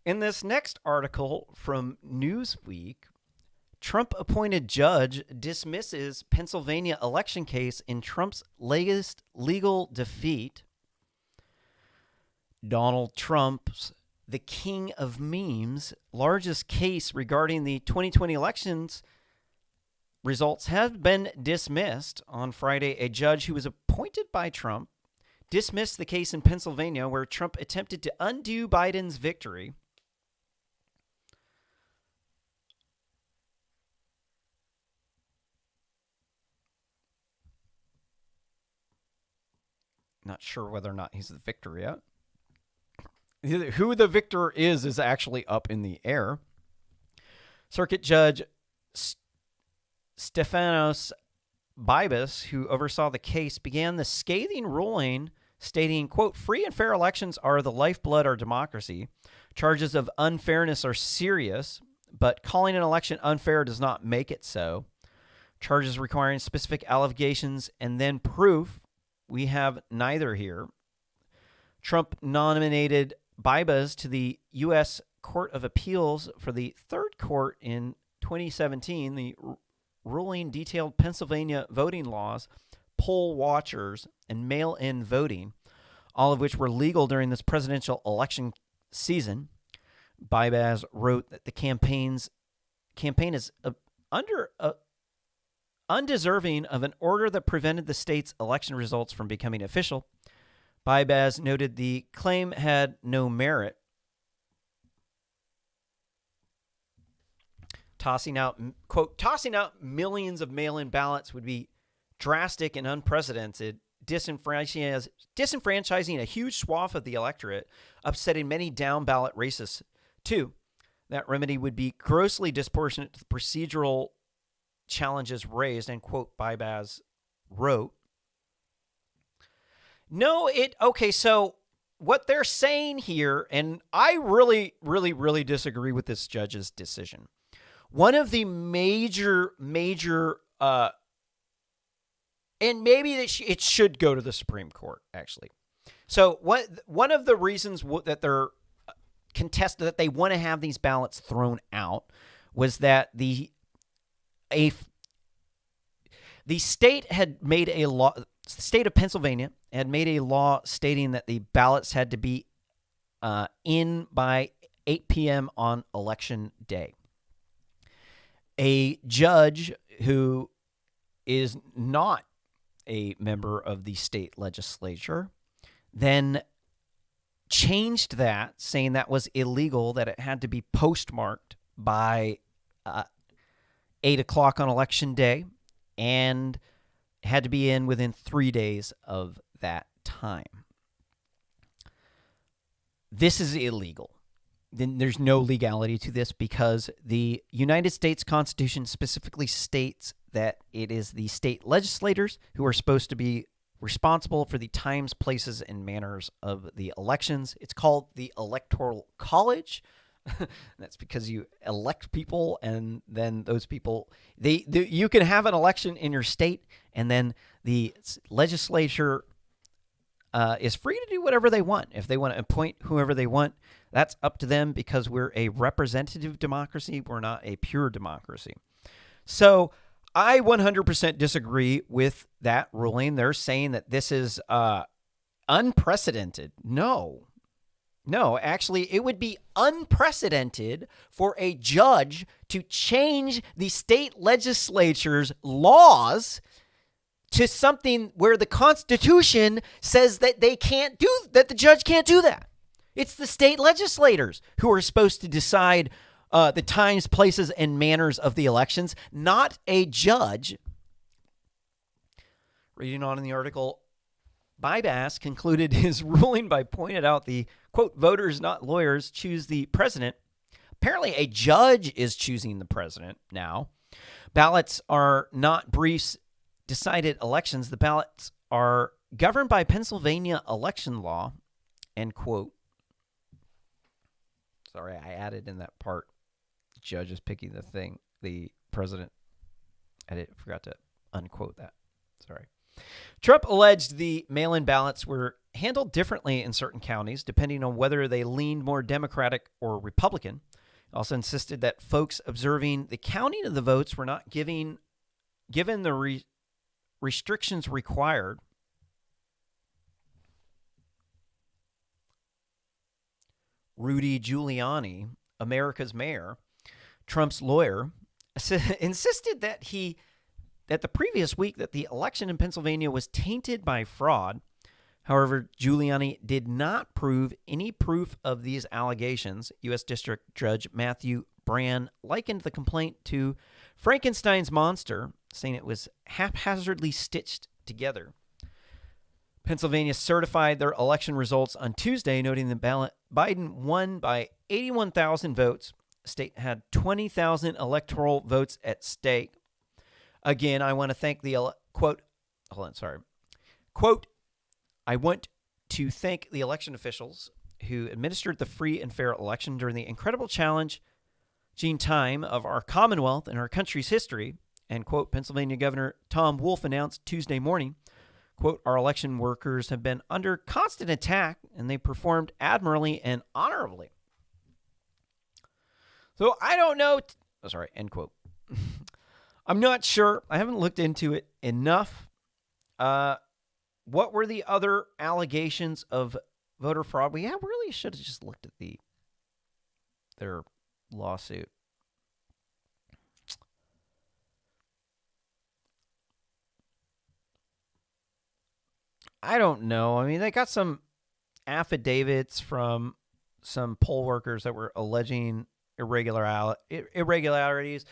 In this next article from Newsweek, Trump appointed judge dismisses Pennsylvania election case in Trump's latest legal defeat. Donald Trump's the king of memes largest case regarding the 2020 elections results have been dismissed. On Friday, a judge who was appointed by Trump dismissed the case in Pennsylvania where Trump attempted to undo Biden's victory. Not sure whether or not he's the victor yet. Who the victor is actually up in the air. Circuit Judge Stephanos Bibas, who oversaw the case, began the scathing ruling stating, quote, free and fair elections are the lifeblood of our democracy. Charges of unfairness are serious, but calling an election unfair does not make it so. Charges requiring specific allegations and then proof, we have neither here. Trump nominated Bibas to the U.S. Court of Appeals for the third court in 2017. The ruling detailed Pennsylvania voting laws, poll watchers, and mail-in voting, all of which were legal during this presidential election season. Bibas wrote that the campaign is undeserving of an order that prevented the state's election results from becoming official. Bibas noted the claim had no merit. Tossing out millions of mail-in ballots would be drastic and unprecedented, disenfranchising a huge swath of the electorate, upsetting many down-ballot races. Two, that remedy would be grossly disproportionate to the procedural challenges raised, and quote, Bibas wrote. So what they're saying here, and I really, really, really disagree with this judge's decision. One of the major, and maybe it should go to the Supreme Court, actually. So one of the reasons that they're contested, that they want to have these ballots thrown out, was that the state had made a law. The state of Pennsylvania had made a law stating that the ballots had to be in by 8 p.m. on election day. A judge who is not a member of the state legislature then changed that, saying that was illegal, that it had to be postmarked by 8 o'clock on election day and had to be in within 3 days of that time. This is illegal. Then there's no legality to this because the United States Constitution specifically states that it is the state legislators who are supposed to be responsible for the times, places, and manners of the elections. It's called the Electoral College. That's because you elect people, and then those people, you can have an election in your state, and then the legislature is free to do whatever they want. If they want to appoint whoever they want, that's up to them because we're a representative democracy. We're not a pure democracy. So I 100% disagree with that ruling. They're saying that this is unprecedented. No, actually, it would be unprecedented for a judge to change the state legislature's laws to something where the Constitution says that that the judge can't do that. It's the state legislators who are supposed to decide the times, places, and manners of the elections, not a judge. Reading on in the article, Bibas concluded his ruling by pointing out the, quote, voters, not lawyers, choose the president. Apparently, a judge is choosing the president now. Ballots are not briefs decided elections. The ballots are governed by Pennsylvania election law, end quote. Sorry, I added in that part. The judge is picking the president. I forgot to unquote that. Sorry. Trump alleged the mail-in ballots were handled differently in certain counties, depending on whether they leaned more Democratic or Republican. It also insisted that folks observing the counting of the votes were not given the restrictions required. Rudy Giuliani, America's mayor, Trump's lawyer, insisted that the previous week that the election in Pennsylvania was tainted by fraud. However, Giuliani did not prove any proof of these allegations. U.S. District Judge Matthew Brann likened the complaint to Frankenstein's monster, saying it was haphazardly stitched together. Pennsylvania certified their election results on Tuesday, noting that Biden won by 81,000 votes. The state had 20,000 electoral votes at stake. Again, I want to thank quote, I want to thank the election officials who administered the free and fair election during the incredible challenging time of our Commonwealth and our country's history, end quote. Pennsylvania Governor Tom Wolf announced Tuesday morning, quote, our election workers have been under constant attack and they performed admirably and honorably. So I don't know. End quote. I'm not sure. I haven't looked into it enough. What were the other allegations of voter fraud? We really should have just looked at their lawsuit. I don't know. I mean, they got some affidavits from some poll workers that were alleging irregularities.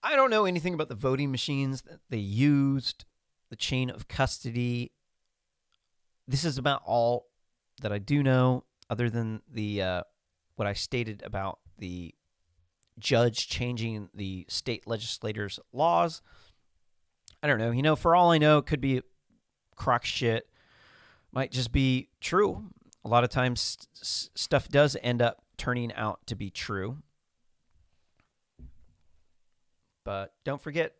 I don't know anything about the voting machines that they used, the chain of custody. This is about all that I do know, other than the what I stated about the judge changing the state legislators' laws. I don't know. For all I know, it could be crock shit. Might just be true. A lot of times stuff does end up turning out to be true. But don't forget,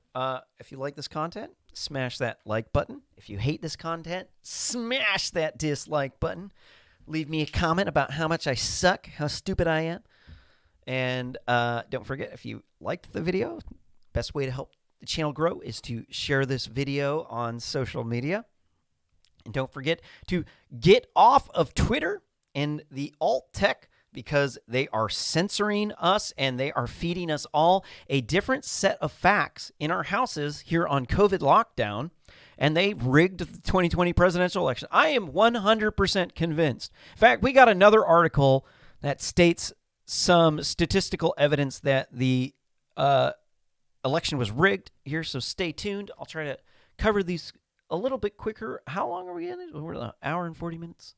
if you like this content, smash that like button. If you hate this content, smash that dislike button. Leave me a comment about how much I suck, how stupid I am. And don't forget, if you liked the video, best way to help the channel grow is to share this video on social media. And don't forget to get off of Twitter and the alt tech, because they are censoring us and they are feeding us all a different set of facts in our houses here on COVID lockdown, and they rigged the 2020 presidential election. I am 100% convinced. In fact, we got another article that states some statistical evidence that the election was rigged here, so stay tuned. I'll try to cover these a little bit quicker. How long are we in? We're an hour and 40 minutes.